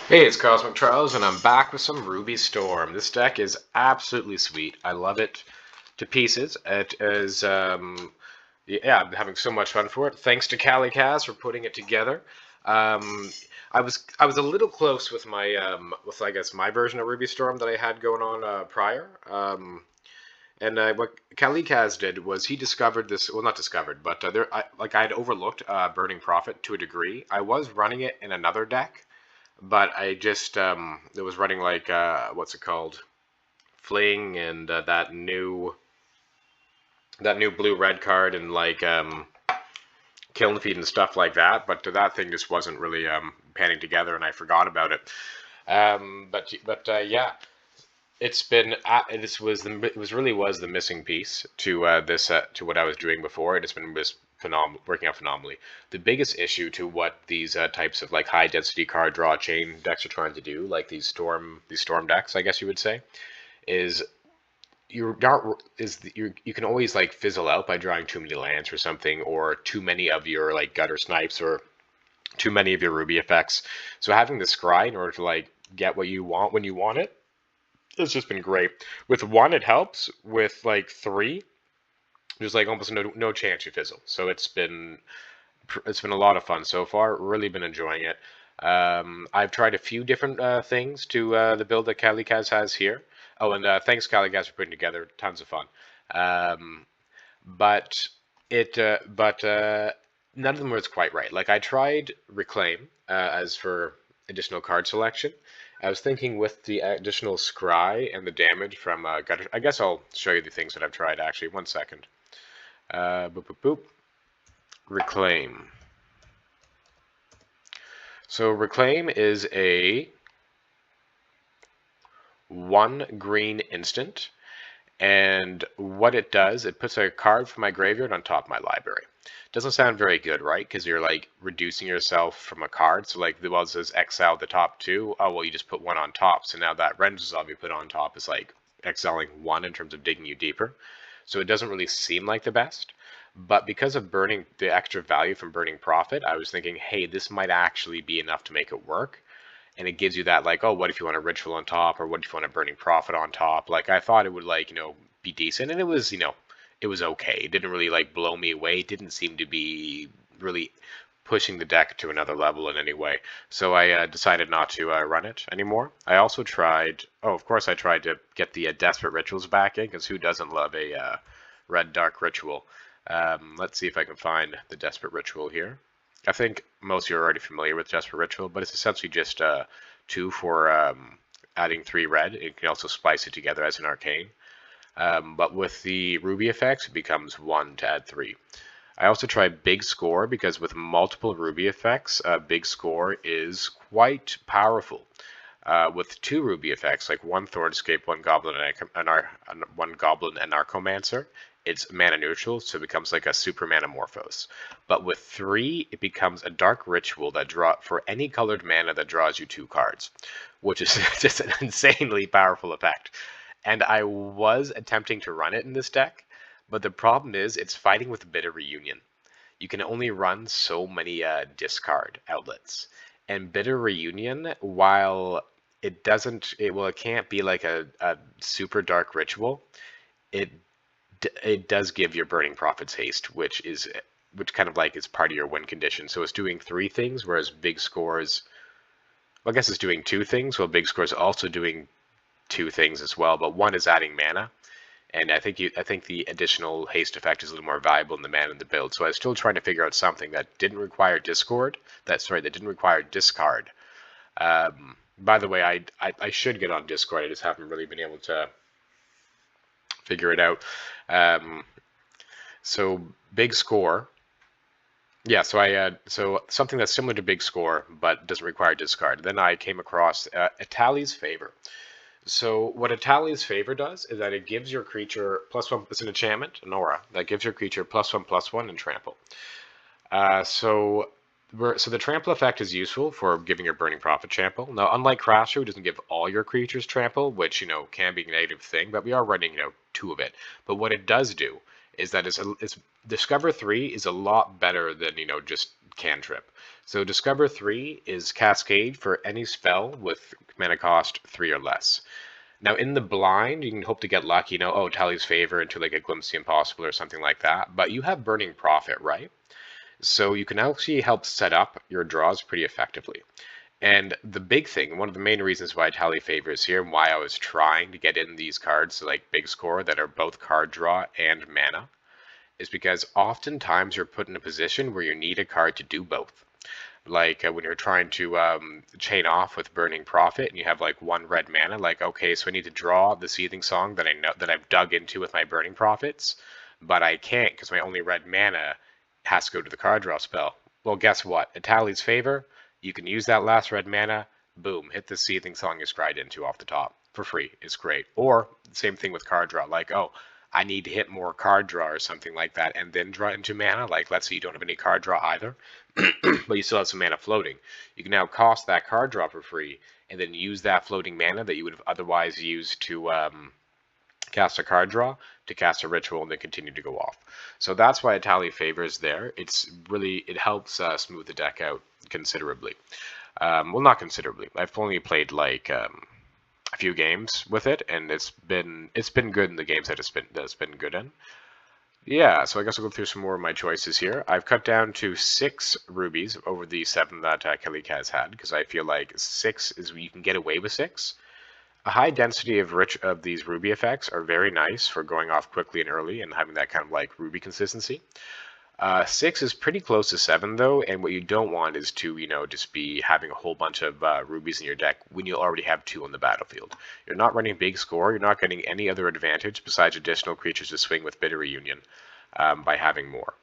Hey, it's Cosmic Trials, and I'm back with some Ruby Storm. This deck is absolutely sweet. I love it to pieces. It is, yeah, I'm having so much fun for it. Thanks to Callie Kaz for putting it together. Um, I was a little close with my with I guess my version of Ruby Storm that I had going on prior. And what Callie Kaz did was he discovered this. Well, not discovered, but I had overlooked Burning Prophet to a degree. I was running it in another deck, but I just it was running like what's it called, Fling, and that new blue red card, and like Kill and Feed and stuff like that. But that thing just wasn't really panning together, and I forgot about it. But yeah, it's been it was really was the missing piece to this to what I was doing before. It has been just phenomenal, working out phenomenally. The biggest issue to what these types of like high density card draw chain decks are trying to do, like these storm decks, I guess you would say, is you're not is you can always like fizzle out by drawing too many lands or something, or too many of your like gutter snipes, or too many of your ruby effects. So having the scry in order to like get what you want when you want it, it's just been great. With one, it helps. With like three, there's like almost no chance you fizzle. So it's been a lot of fun so far. Really been enjoying it. I've tried a few different things to the build that Kalikaz has here. Oh, and thanks Kalikaz for putting together. Tons of fun. Um, but none of them was quite right. Like I tried Reclaim as for additional card selection. I was thinking with the additional scry and the damage from gutter. I guess I'll show you the things that I've tried actually. One second. Boop boop boop. Reclaim. So Reclaim is a 1 green instant, and what it does, it puts a card from my graveyard on top of my library. Doesn't sound very good, right? Because you're like reducing yourself from a card. So like the well, it says exile the top two. Oh well, you just put one on top. So now that rend resolve you put on top is like exiling one in terms of digging you deeper. So it doesn't really seem like the best. But because of burning the extra value from Burning Prophet, I was thinking, hey, this might actually be enough to make it work. And it gives you that like, oh, what if you want a ritual on top, or what if you want a Burning Prophet on top? Like I thought it would like be decent, and it was it was okay. It didn't really like blow me away. It didn't seem to be really pushing the deck to another level in any way. So I decided not to run it anymore. I also tried. Oh, of course, I tried to get the Desperate Rituals back in, because who doesn't love a red dark ritual? Let's see if I can find the Desperate Ritual here. I think most of you are already familiar with Desperate Ritual, but it's essentially just 2 for adding 3 red. You can also splice it together as an arcane. But with the ruby effects, it becomes 1 to add 3. I also tried Big Score, because with multiple ruby effects, Big Score is quite powerful. With 2 ruby effects, like 1 Thornscape, 1 Goblin, and 1 Goblin and Narcomancer, it's mana neutral, so it becomes like a super Manamorphose. But with 3, it becomes a Dark Ritual that draw for any colored mana that draws you 2 cards, which is just an insanely powerful effect. And I was attempting to run it in this deck, but the problem is it's fighting with Bitter Reunion. You can only run so many discard outlets. And Bitter Reunion, while it can't be like a super dark ritual, it it does give your Burning Prophets haste, which kind of like is part of your win condition. So it's doing 3 things, whereas Big Scores, well, I guess it's doing 2 things. Well, Big Score's also doing 2 things as well, but one is adding mana, and I think the additional haste effect is a little more valuable in the mana in the build. So I was still trying to figure out something that didn't require that didn't require discard. By the way, I should get on Discord. I just haven't really been able to figure it out. Um, so Big Score. Yeah, so something that's similar to Big Score but doesn't require discard. Then I came across Itali's Favor. So what Italia's Favor does is that it gives your creature +1. It's an enchantment, an aura that gives your creature +1/+1 and trample. So the trample effect is useful for giving your Burning Prophet trample. Now, unlike Crasher, who doesn't give all your creatures trample, which can be a negative thing, but we are running 2 of it. But what it does do is that it's Discover 3 is a lot better than just cantrip. So Discover 3 is Cascade for any spell with mana cost 3 or less. Now in the blind, you can hope to get lucky, oh, Tally's Favor into like a Glimpse of the Impossible or something like that, but you have Burning Prophet, right? So you can actually help set up your draws pretty effectively. And the big thing, one of the main reasons why Tally Favor is here and why I was trying to get in these cards to like big score that are both card draw and mana, is because oftentimes you're put in a position where you need a card to do both. Like when you're trying to chain off with Burning Prophet and you have like one red mana, like, okay, so I need to draw the Seething Song that I know that I've dug into with my Burning Prophets, but I can't because my only red mana has to go to the card draw spell. Well, guess what? At Tally's Favor, you can use that last red mana, boom, hit the Seething Song you scryed into off the top for free. It's great. Or same thing with card draw, like, oh, I need to hit more card draw or something like that and then draw into mana. Like, let's say you don't have any card draw either, but you still have some mana floating. You can now cost that card draw for free and then use that floating mana that you would have otherwise used to cast a card draw to cast a ritual and then continue to go off. So that's why a Tally Favor is there. It helps smooth the deck out considerably. Well, not considerably. I've only played like a few games with it, and it's been good in the games that it's been good in. Yeah, so I guess I'll go through some more of my choices here. I've cut down to 6 rubies over the 7 that Kelly has had because I feel like 6 is you can get away with 6. A high density of these ruby effects are very nice for going off quickly and early and having that kind of like ruby consistency. 6 is pretty close to 7 though, and what you don't want is to, just be having a whole bunch of rubies in your deck when you already have 2 on the battlefield. You're not running big score, you're not getting any other advantage besides additional creatures to swing with Bitter Reunion by having more.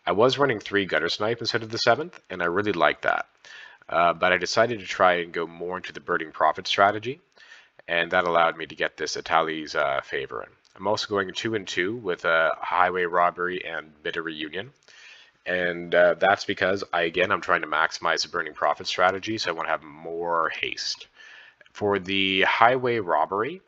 I was running 3 Gutter Snipe instead of the 7th, and I really liked that. But I decided to try and go more into the Burning Prophet strategy, and that allowed me to get this Atali's Favor in. I'm also going 2 and 2 with a Highway Robbery and Bitter Reunion. And that's because, I'm trying to maximize the Burning Prophet strategy, so I want to have more haste. For the Highway Robbery,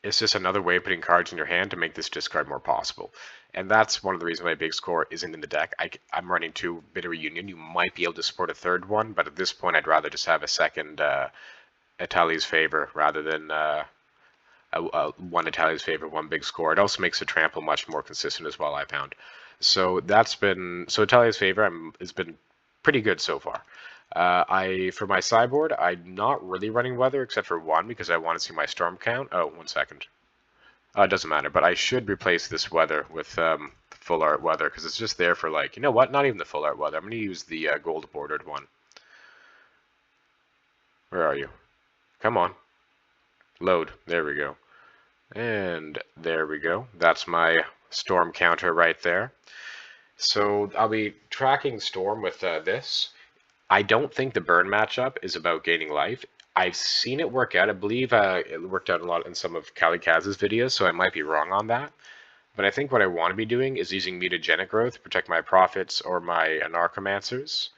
it's just another way of putting cards in your hand to make this discard more possible. And that's one of the reasons why Big Score isn't in the deck. I'm running 2 Bitter Reunion. You might be able to support a third one, but at this point I'd rather just have a second Atali's Favor rather than one Atali's Favor, 1 Big Score. It also makes the trample much more consistent as well, I found. So Atali's Favor has been pretty good so far. For my sideboard, I'm not really running Weather except for 1 because I want to see my Storm count. Oh, 1 second. It doesn't matter, but I should replace this Weather with Full Art Weather because it's just there for like, you know what? Not even the Full Art Weather. I'm going to use the gold bordered one. Where are you? Come on. Load. There we go. And there we go. That's my Storm counter right there. So I'll be tracking Storm with this. I don't think the burn matchup is about gaining life. I've seen it work out. I believe it worked out a lot in some of Kali Kaz's videos, so I might be wrong on that. But I think what I want to be doing is using Mutagenic Growth to protect my Prophets or my Anarchomancers,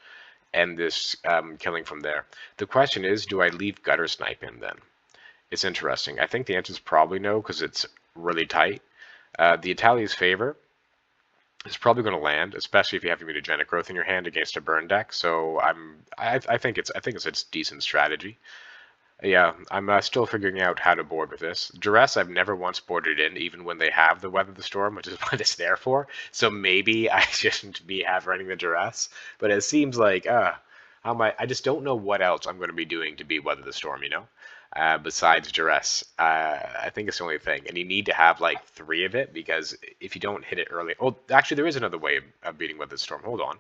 and this killing from there. The question is, do I leave Gutter Snipe in then? It's interesting. I think the answer is probably no, because it's really tight. The Atali's Favor is probably going to land, especially if you have Mutagenic Growth in your hand against a burn deck. So I think it's a decent strategy. Yeah, I'm still figuring out how to board with this. Duress, I've never once boarded in, even when they have the Weather the Storm, which is what it's there for. So maybe I shouldn't be running the Duress. But it seems like, I just don't know what else I'm going to be doing to beat Weather the Storm, besides Duress. I think it's the only thing. And you need to have like 3 of it, because if you don't hit it early... Oh, actually, there is another way of beating Weather the Storm. Hold on.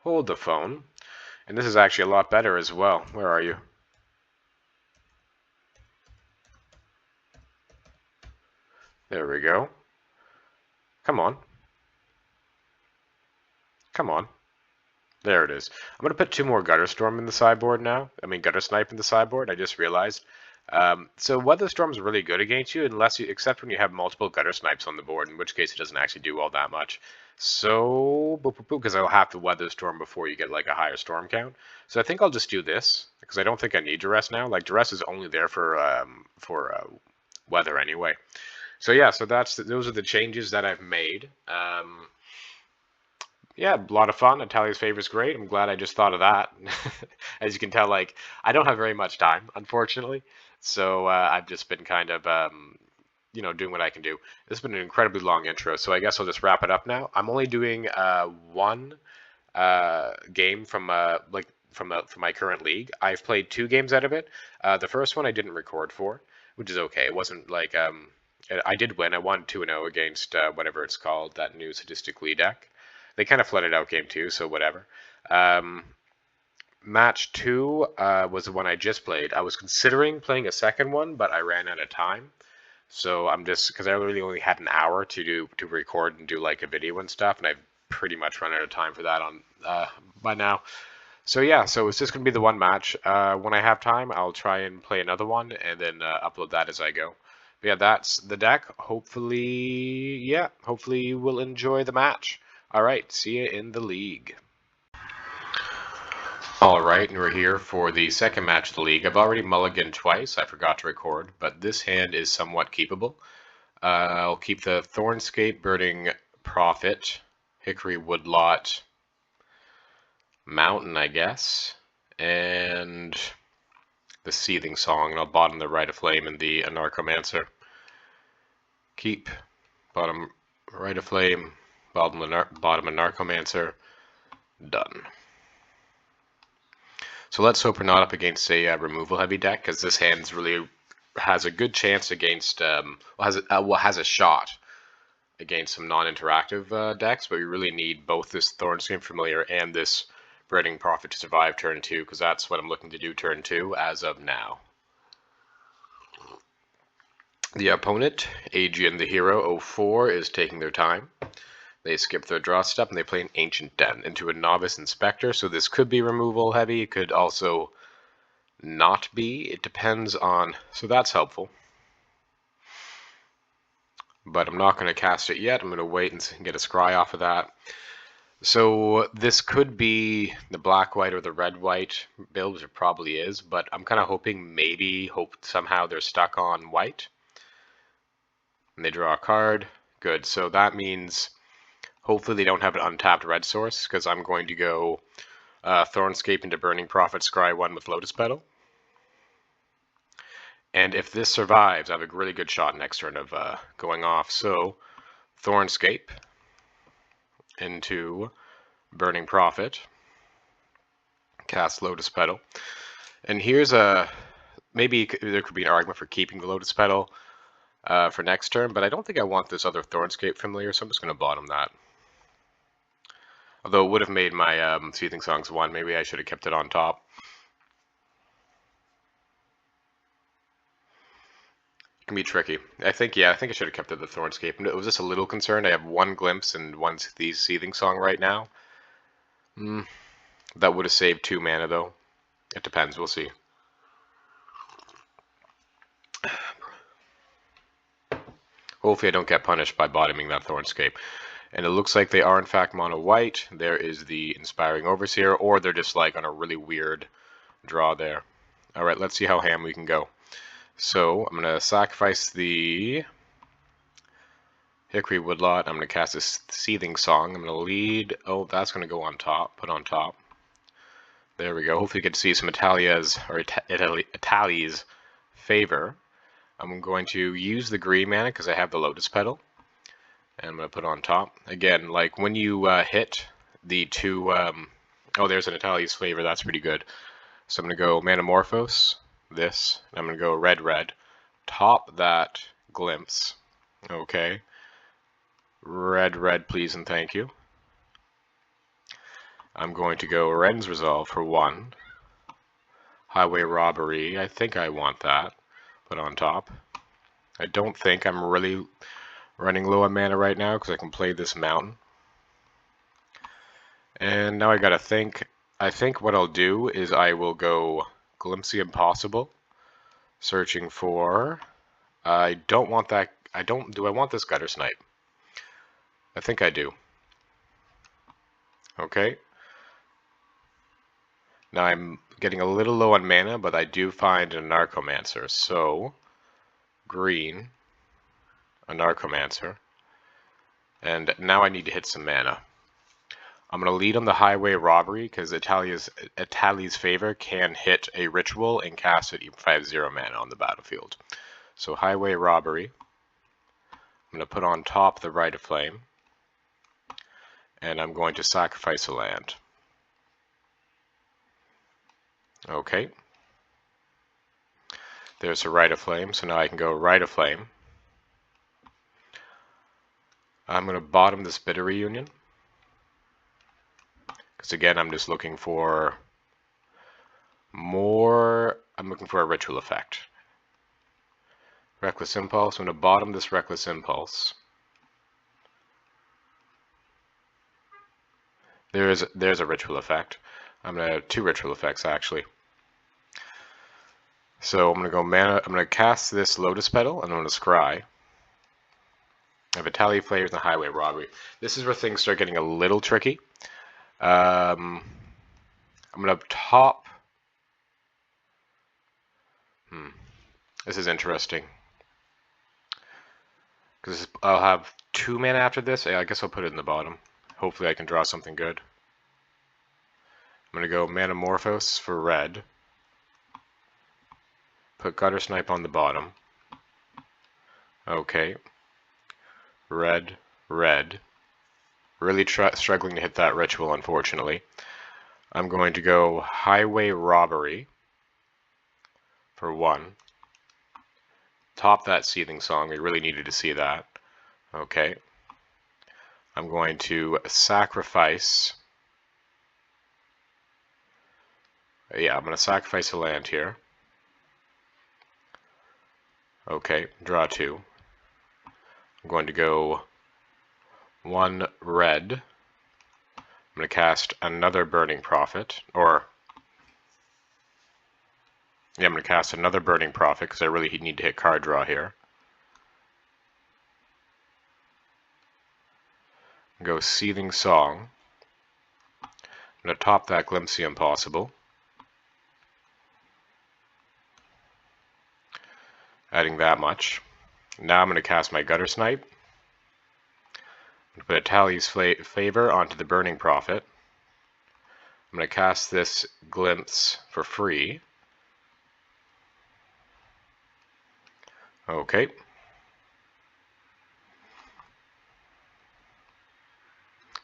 Hold the phone. And this is actually a lot better as well. Where are you? There we go. Come on. Come on. There it is. I'm going to put 2 more Gutter Storm in the sideboard now. Gutter Snipe in the sideboard. I just realized. So Weather Storm is really good against you, except when you have multiple Gutter Snipes on the board, in which case it doesn't actually do all that much. So, because I'll have to Weather Storm before you get like a higher Storm count. So I think I'll just do this, because I don't think I need Duress now. Like, Duress is only there for Weather anyway. So yeah, those are the changes that I've made. yeah, a lot of fun. Natalia's favor is great. I'm glad I just thought of that. As you can tell, like, I don't have very much time, unfortunately. So I've just been kind of, doing what I can do. This has been an incredibly long intro, so I guess I'll just wrap it up now. I'm only doing one game from my current league. I've played 2 games out of it. The first one I didn't record for, which is okay. It wasn't like I did win. I won 2-0 against whatever it's called, that new statistically deck. They kind of flooded out game 2, so whatever. Um, Match 2 was the one I just played. I was considering playing a second one, but I ran out of time. So I'm just because I really only had an hour to record and do like a video and stuff, and I've pretty much run out of time for that on by now. So yeah, so it's just gonna be the one match. When I have time, I'll try and play another one and then upload that as I go. But yeah, that's the deck. Hopefully you will enjoy the match. All right, see you in the league. All right, and we're here for the second match of the league. I've already mulliganed twice. I forgot to record, but this hand is somewhat keepable. I'll keep the Thornscape, Burning Prophet, Hickory Woodlot, Mountain, I guess, and the Seething Song, and I'll bottom the Rite of Flame and the Anarchomancer. Keep, bottom Rite of Flame, bottom Anarchomancer, done. So let's hope we're not up against a removal heavy deck, because this hand really has a good chance against, has a shot against some non-interactive decks, but we really need both this Thornscape Familiar and this Burning Prophet to survive turn 2, because that's what I'm looking to do turn 2 as of now. The opponent, Aegean the Hero 04, is taking their time. They skip their draw step and they play an Ancient Den into a Novice Inspector, so this could be removal heavy, it could also not be. It depends on, so that's helpful. But I'm not going to cast it yet. I'm going to wait and get a scry off of that. So this could be the black-white or the red-white build, which it probably is, but I'm kind of hoping somehow they're stuck on white. And they draw a card. Good. So that means hopefully they don't have an untapped red source, because I'm going to go Thornscape into Burning Prophet, scry 1 with Lotus Petal. And if this survives, I have a really good shot next turn of going off. So Thornscape into Burning Prophet, cast Lotus Petal. And here's maybe there could be an argument for keeping the Lotus Petal for next turn, but I don't think I want this other Thornscape Familiar, so I'm just going to bottom that. Although it would have made my Seething Songs 1, maybe I should have kept it on top. It can be tricky. I think I should have kept it the Thornscape. And it was just a little concerned. I have 1 Glimpse and 1 Seething Song right now. That would have saved 2 mana, though. It depends. We'll see. Hopefully I don't get punished by bottoming that Thornscape. And it looks like they are, in fact, mono white. There is the Inspiring Overseer, or they're just like on a really weird draw there. All right, let's see how ham we can go. So I'm going to sacrifice the Hickory Woodlot. I'm going to cast this Seething Song. I'm going to lead. Oh, that's going to go on top. Put on top. There we go. Hopefully you get to see some Italia's favor. I'm going to use the green mana because I have the Lotus Petal. And I'm going to put on top. Again, like when you hit the 2... oh, there's an Italia's favor. That's pretty good. So I'm going to go Manamorphose, this. And I'm going to go red. Top that Glimpse. Okay. Red, please and thank you. I'm going to go Ren's Resolve for 1. Highway Robbery. I think I want that. Put on top. I don't think I'm really running low on mana right now because I can play this Mountain. And now I gotta think. I think what I'll do is I will go Glimpse the Impossible. Searching for... I don't want that... Do I want this Gutter Snipe? I think I do. Okay. Now I'm getting a little low on mana, but I do find a Narcomancer. So, green, a Narcomancer. And now I need to hit some mana. I'm going to lead on the highway robbery because Italia's favor can hit a ritual and cast it if I have 0 mana on the battlefield. So highway robbery. I'm going to put on top the Rite of Flame. And I'm going to sacrifice a land. Okay. There's a Rite of Flame, so now I can go Rite of Flame. I'm going to bottom this Bitter Reunion. Because again, I'm just looking for more. I'm looking for a ritual effect. Reckless Impulse. I'm going to bottom this Reckless Impulse. There's a ritual effect. I'm going to have 2 ritual effects actually. So I'm going to go mana. I'm going to cast this Lotus Petal and I'm going to scry. I have Italian Flavors and the Highway Robbery. This is where things start getting a little tricky. I'm going to top. This is interesting. Because I'll have 2 mana after this. Yeah, I guess I'll put it in the bottom. Hopefully I can draw something good. I'm going to go Manamorphose for red. Put Gutter Snipe on the bottom. Okay. Red, red. Really struggling to hit that ritual, unfortunately. I'm going to go Highway Robbery for 1. Top that Seething Song. We really needed to see that. Okay. I'm going to sacrifice. Yeah, I'm going to sacrifice a land here. Okay, draw 2. I'm going to go 1 red. I'm going to cast another Burning Prophet, or yeah, I'm going to cast another Burning Prophet because I really need to hit card draw here. Go Seething Song. I'm going to top that Glimpse the Impossible. Adding that much. Now I'm going to cast my Gutter Snipe. I'm going to put Italia's Favor onto the Burning Prophet. I'm going to cast this Glimpse for free. Okay.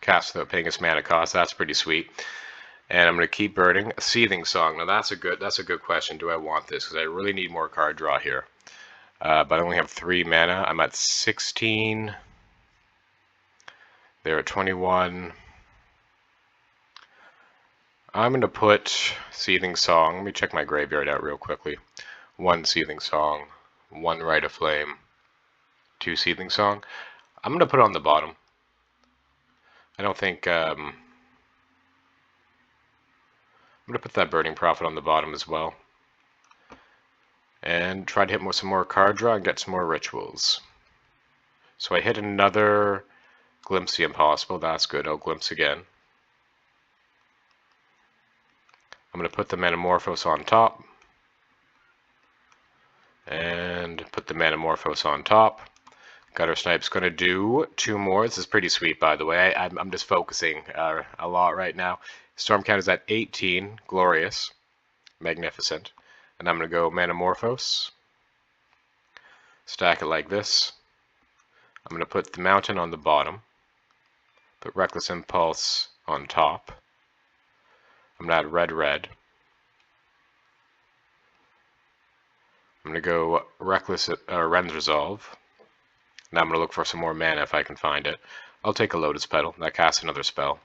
Cast without paying its mana cost. That's pretty sweet. And I'm going to keep burning a Seething Song. Now that's a good question. Do I want this? Because I really need more card draw here. But I only have 3 mana. I'm at 16. They're at 21. I'm going to put Seething Song. Let me check my graveyard out real quickly. 1 Seething Song, 1 Rite of Flame, 2 Seething Song. I'm going to put it on the bottom. I don't think... I'm going to put that Burning Prophet on the bottom as well. And try to hit some more card draw and get some more rituals. So I hit another Glimpse the Impossible. That's good. I'll Glimpse again. I'm going to put the Manamorphose on top. And put the Manamorphose on top. Gutter Snipe's going to do 2 more. This is pretty sweet, by the way. I'm just focusing a lot right now. Storm Count is at 18. Glorious. Magnificent. And I'm going to go Manamorphose. Stack it like this. I'm going to put the Mountain on the bottom. Put Reckless Impulse on top. I'm going to add red, red. I'm going to go Ren's Resolve. Now I'm going to look for some more mana if I can find it. I'll take a Lotus Petal. That casts another spell.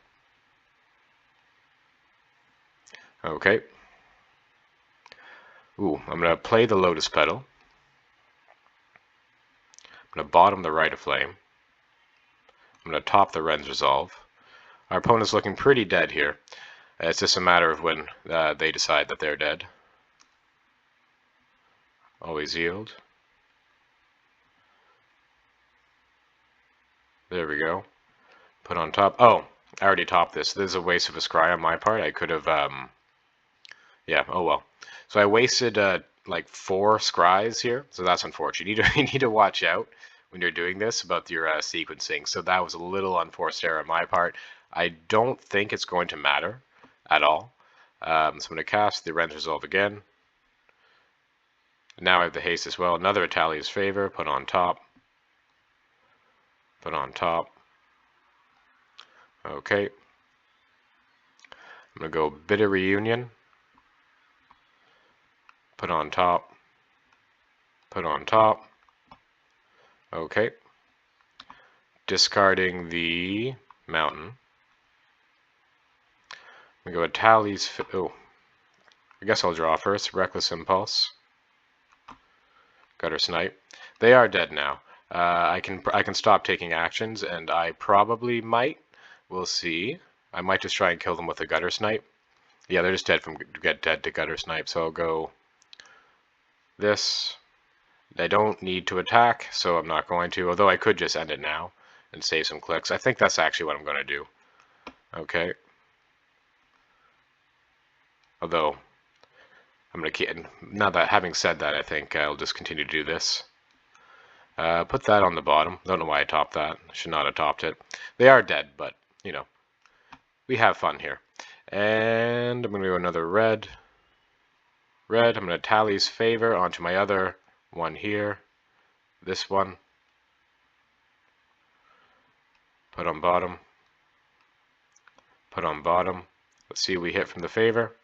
Okay. Ooh, I'm going to play the Lotus Petal. I'm going to bottom the Rite of Flame. I'm going to top the Ren's Resolve. Our opponent's looking pretty dead here. It's just a matter of when they decide that they're dead. Always yield. There we go. Put on top. Oh, I already topped this. This is a waste of a scry on my part. I could have, yeah, oh well. So I wasted like 4 scries here, so that's unfortunate. You need to watch out when you're doing this about your sequencing. So that was a little unforced error on my part. I don't think it's going to matter at all. So I'm going to cast the Rend Resolve again. Now I have the haste as well. Another Italia's Favor, put on top. Put on top. Okay. I'm going to go Bitter Reunion. Put on top. Put on top. Okay. Discarding the Mountain. I'm going to go Italia's... Oh. I guess I'll draw first. Reckless Impulse. Gutter Snipe. They are dead now. I can stop taking actions, and I probably might. We'll see. I might just try and kill them with a Gutter Snipe. Yeah, they're just dead to Gutter Snipe, so I'll go this. I don't need to attack, so I'm not going to, although I could just end it now and save some clicks. I think that's actually what I'm going to do. Okay. Although, I'm going to keep, now that having said that, I think I'll just continue to do this. Put that on the bottom. Don't know why I topped that. Should not have topped it. They are dead, but, you know, we have fun here. And I'm going to go another red. Red, I'm going to Tally's Favor onto my other one here. This one. Put on bottom. Put on bottom. Let's see what we hit from the Favor.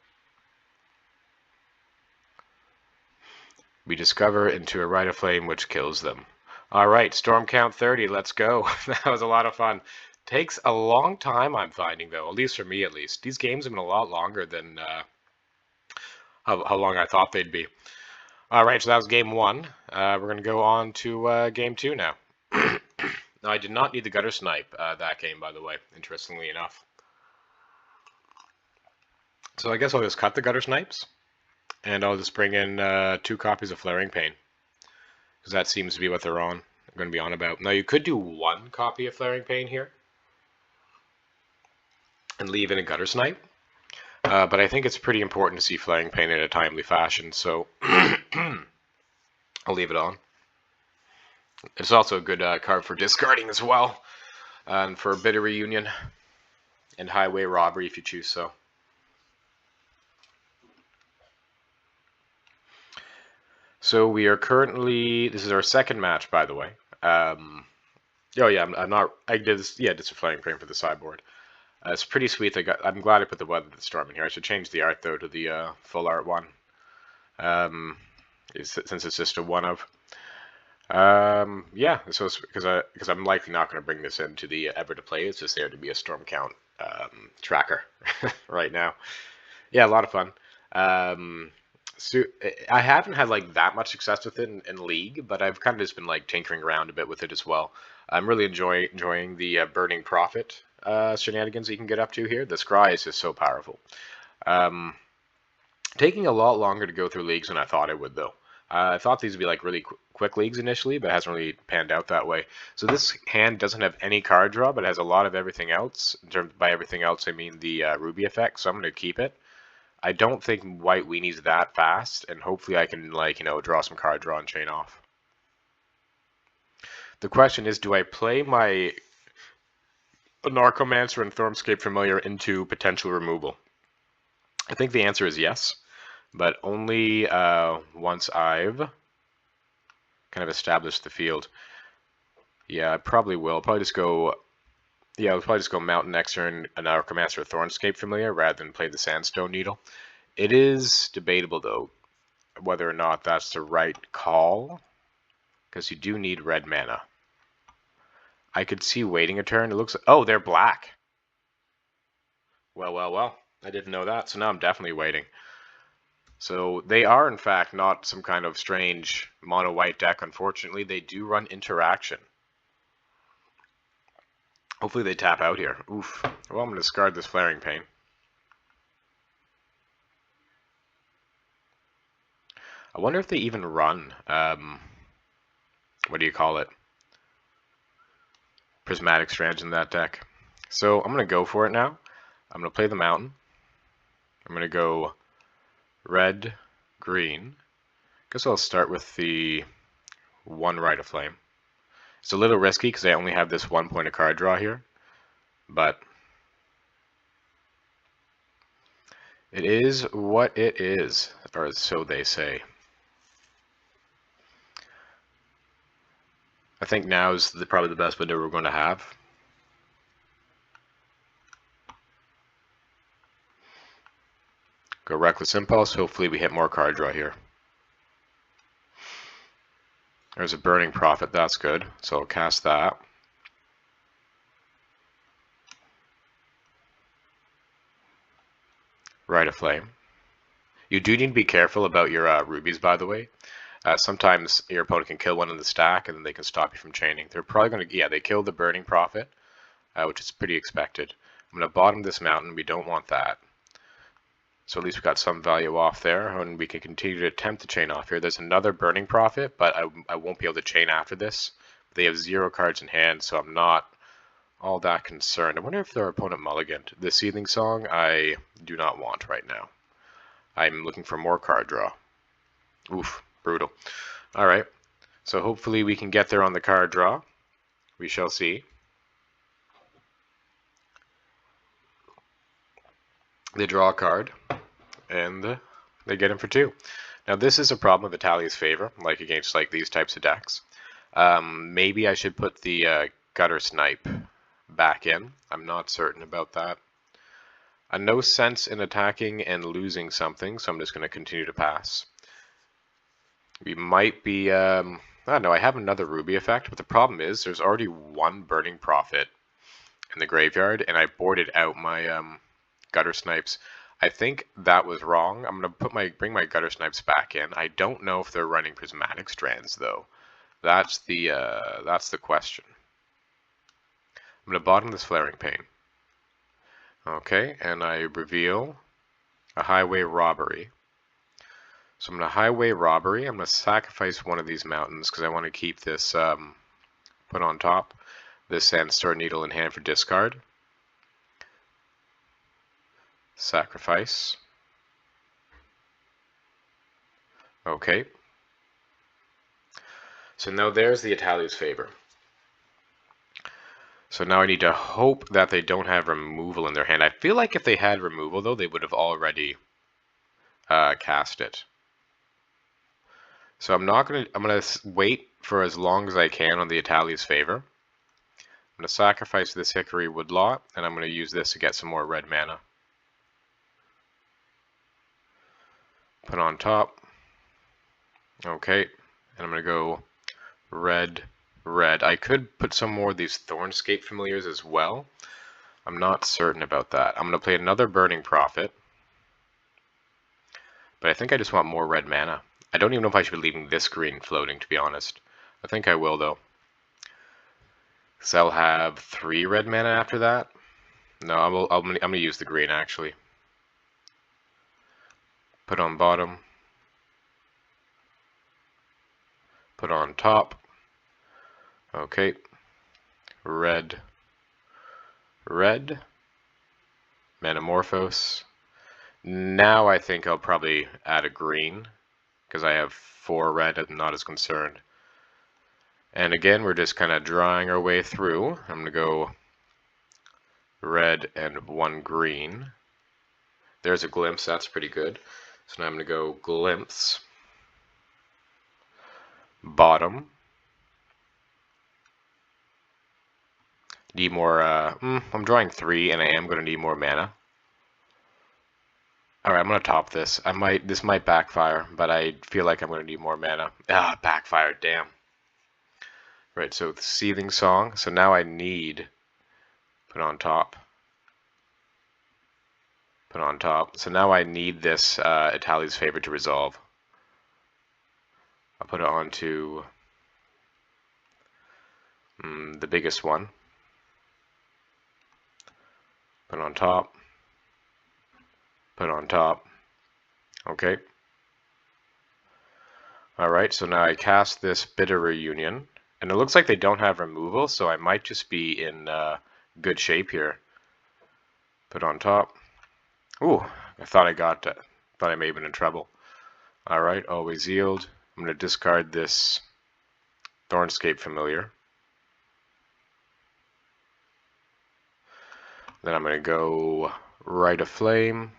We discover into a Rite of Flame, which kills them. Alright, Storm Count 30, let's go. That was a lot of fun. Takes a long time, I'm finding, though, at least for me, at least. These games have been a lot longer than how long I thought they'd be. Alright, so that was game 1. We're going to go on to game 2 now. Now, I did not need the Gutter Snipe that game, by the way, interestingly enough. So I guess I'll just cut the Gutter Snipes, and I'll just bring in 2 copies of Flaring Pain, because that seems to be what they're going to be on about. Now, you could do 1 copy of Flaring Pain here, and leave in a Gutter Snipe, but I think it's pretty important to see Flaring Pain in a timely fashion, so I'll leave it on. It's also a good card for discarding as well, and for Bitter Reunion and Highway Robbery if you choose so. So we are currently, this is our second match, by the way. Oh yeah, I did this, yeah, just a Flaring Pain for the sideboard. It's pretty sweet. I'm glad I put the Weather the Storm in here. I should change the art though to the full art one, since it's just a one of. Yeah, so because I'm likely not going to bring this into the ever to play. It's just there to be a Storm Count tracker right now. Yeah, a lot of fun. So I haven't had like that much success with it in League, but I've kind of just been like tinkering around a bit with it as well. I'm really enjoying the Burning Prophet shenanigans that you can get up to here. The Scry is just so powerful. Taking a lot longer to go through leagues than I thought it would, though. I thought these would be like really quick leagues initially, but it hasn't really panned out that way. So this hand doesn't have any card draw, but it has a lot of everything else. By everything else, I mean the Ruby effect, so I'm going to keep it. I don't think White Weenie's that fast, and hopefully I can, like, draw some card draw and chain off. The question is, do I play my Narcomancer and Thormscape Familiar into potential removal? I think the answer is yes, but only once I've kind of established the field. Yeah, I probably will. I'll probably just go... Yeah, I'll probably just go Mountain Exer and an Narcomancer Thornscape Familiar rather than play the Sandstone Needle. It is debatable, though, whether or not that's the right call, because you do need red mana. I could see waiting a turn. It looks... Oh, they're black. Well, well, well. I didn't know that, so now I'm definitely waiting. So they are, in fact, not some kind of strange mono-white deck. Unfortunately, they do run Interaction. Hopefully they tap out here. Oof. Well, I'm going to discard this Flaring Pain. I wonder if they even run, what do you call it? Prismatic Strands in that deck. So I'm going to go for it now. I'm going to play the Mountain. I'm going to go red, green. Guess I'll start with the one Rite of Flame. It's a little risky because I only have this 1 point of card draw here, but It is what it is, or so they say. I think now is probably the best window we're going to have. Go Reckless Impulse. Hopefully we hit more card draw here. There's a Burning Prophet. That's good. So I'll cast that. Rite of Flame. You do need to be careful about your rubies, by the way. Sometimes your opponent can kill one in the stack, and then they can stop you from chaining. They're probably going to, yeah, they killed the Burning Prophet, which is pretty expected. I'm going to bottom this mountain. We don't want that. So at least we got some value off there, and we can continue to attempt to chain off here. There's another Burning Prophet, but I won't be able to chain after this. They have 0 cards in hand, so I'm not all that concerned. I wonder if their opponent mulliganed. The Seething Song I do not want right now. I'm looking for more card draw. Oof, brutal. All right, so hopefully we can get there on the card draw. We shall see. They draw a card, and they get him for 2. Now this is a problem with Italia's favor, like against like these types of decks. Maybe I should put the Gutter Snipe back in. I'm not certain about that. No sense in attacking and losing something, so I'm just going to continue to pass. We might be, I don't know, I have another Ruby effect, but the problem is there's already 1 Burning Prophet in the graveyard, and I boarded out my Gutter Snipes. I think that was wrong. I'm going to bring my Gutter Snipes back in. I don't know if they're running Prismatic Strands, though. That's the question. I'm going to bottom this Flaring Pain. Okay, and I reveal a Highway Robbery. So I'm going to Highway Robbery. I'm going to sacrifice one of these mountains because I want to keep this put on top. This Sandstorm Needle in hand for discard. Sacrifice. Okay. So now there's the Italia's favor. So now I need to hope that they don't have removal in their hand. I feel like if they had removal, though, they would have already cast it. So I'm gonna wait for as long as I can on the Italia's favor. I'm gonna sacrifice this Hickory Woodlot, and I'm gonna use this to get some more red mana. Put on top. Okay, and I'm gonna go red, red. I could put some more of these Thornscape Familiars as well. I'm not certain about that. I'm gonna play another Burning Prophet, but I think I just want more red mana. I don't even know if I should be leaving this green floating, to be honest. I think I will, though. So I'll have 3 red mana after that. No, I'm gonna use the green, actually. Put on bottom. Put on top. Okay. Red. Red. Manamorphose. Now I think I'll probably add a green, because I have 4 red. I'm not as concerned. And again, we're just kind of drawing our way through. I'm going to go red and 1 green. There's a Glimpse. That's pretty good. So now I'm going to go Glimpse. Bottom. Need more, I'm drawing 3 and I am going to need more mana. Alright, I'm going to top this. This might backfire, but I feel like I'm going to need more mana. Ah, backfire, damn. Right, so the Seething Song. So now I need, put on top. Put on top. So now I need this Italia's favor to resolve. I'll put it onto the biggest one. Put on top. Put on top. Okay. Alright, so now I cast this Bitter Reunion. And it looks like they don't have removal, so I might just be in good shape here. Put on top. Ooh, I thought I may have been in trouble. Alright, always yield. I'm going to discard this Thornscape Familiar. Then I'm going to go Rite of Flame.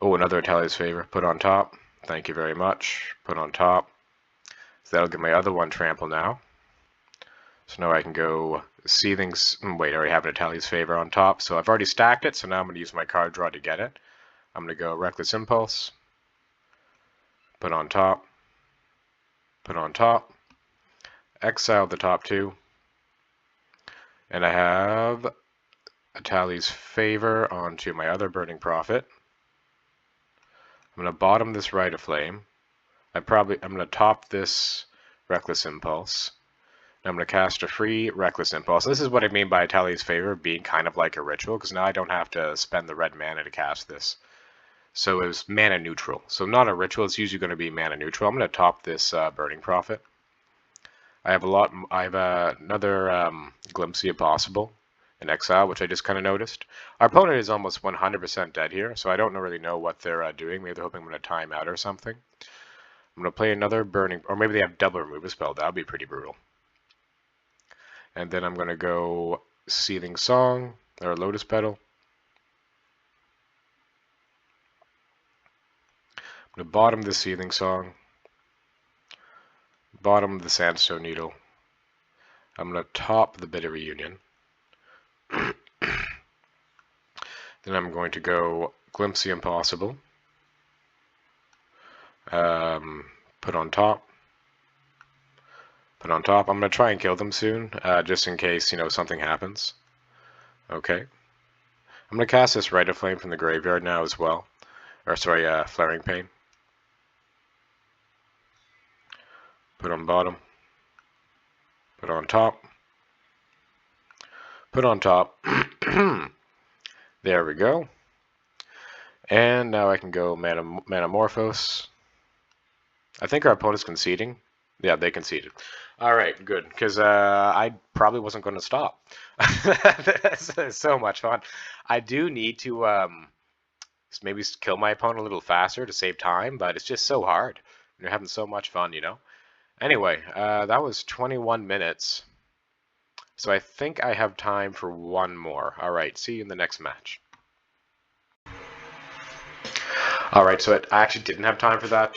Oh, another Italia's favor. Put on top. Thank you very much. Put on top. So that'll get my other one trample now. So now I can go Seething. Wait, I already have an Italia's favor on top. So I've already stacked it. So now I'm going to use my card draw to get it. I'm going to go Reckless Impulse. Put on top. Put on top. Exile the top two. And I have Italia's favor onto my other Burning Prophet. I'm going to bottom this Rite of Flame. I'm going to top this Reckless Impulse. And I'm going to cast a free Reckless Impulse. This is what I mean by Italia's favor being kind of like a ritual, because now I don't have to spend the red mana to cast this. So it was mana neutral. So not a ritual, it's usually going to be mana neutral. I'm going to top this Burning Prophet. I have another Glimpse of Possible in exile, which I just kind of noticed. Our opponent is almost 100% dead here, so I don't really know what they're doing. Maybe they're hoping I'm going to time out or something. I'm going to play another Burning, or maybe they have double remove a spell. That would be pretty brutal. And then I'm going to go Seething Song, or Lotus Petal. I'm going to bottom the Seething Song, bottom the Sandstone Needle. I'm going to top the Bitter Reunion. Then I'm going to go Glimpse the Impossible. Put on top. Put on top. I'm going to try and kill them soon, just in case, something happens. Okay. I'm going to cast this Rite of Flame from the graveyard now as well. Or, sorry, Flaring Pain. Put on bottom. Put on top. Put on top. There we go. And now I can go Manamorphose. I think our opponent's conceding. Yeah, they conceded. All right, good, because I probably wasn't going to stop. That's so much fun. I do need to maybe kill my opponent a little faster to save time, but it's just so hard. You're having so much fun, Anyway, that was 21 minutes. So I think I have time for one more. All right, see you in the next match. All right, so I actually didn't have time for that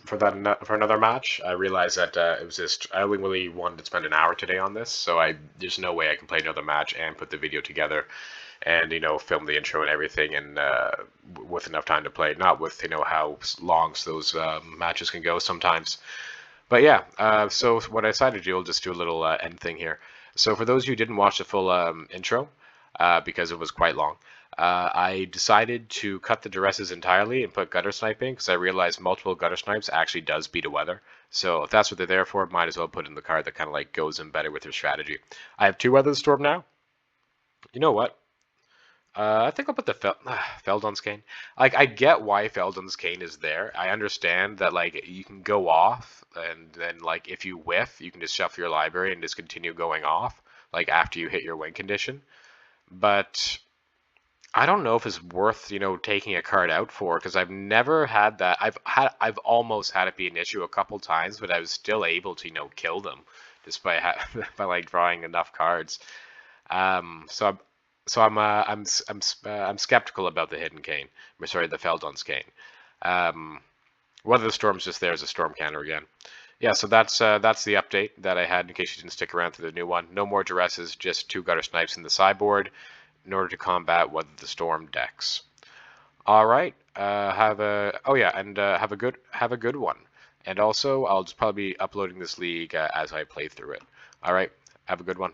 for another match. I realized that it was just I only really wanted to spend an hour today on this, so there's no way I can play another match and put the video together, and film the intro and everything, and with enough time to play. Not with how long those matches can go sometimes. But yeah, so what I decided to do, I'll just do a little end thing here. So for those of you who didn't watch the full intro, because it was quite long, I decided to cut the duresses entirely and put gutter sniping because I realized multiple gutter snipes actually does beat a weather. So if that's what they're there for, might as well put in the card that kind of like goes in better with your strategy. I have 2 Weather Storm now. You know what? I think I'll put the Feldon's Cane. Like, I get why Feldon's Cane is there. I understand that, like, you can go off, and then, like, if you whiff, you can just shuffle your library and just continue going off, like, after you hit your win condition. But I don't know if it's worth, taking a card out for, because I've never had that. I've almost had it be an issue a couple times, but I was still able to, kill them just by by like drawing enough cards. So I'm skeptical about the Hidden Cane. Sorry, the Feldon's Cane. Whether the Storm's just there as a Storm counter again. Yeah, so that's the update that I had in case you didn't stick around through the new one. No more duresses, just 2 gutter snipes in the sideboard in order to combat Weather the Storm decks. All right, have a good one. And also, I'll just probably be uploading this league as I play through it. All right, have a good one.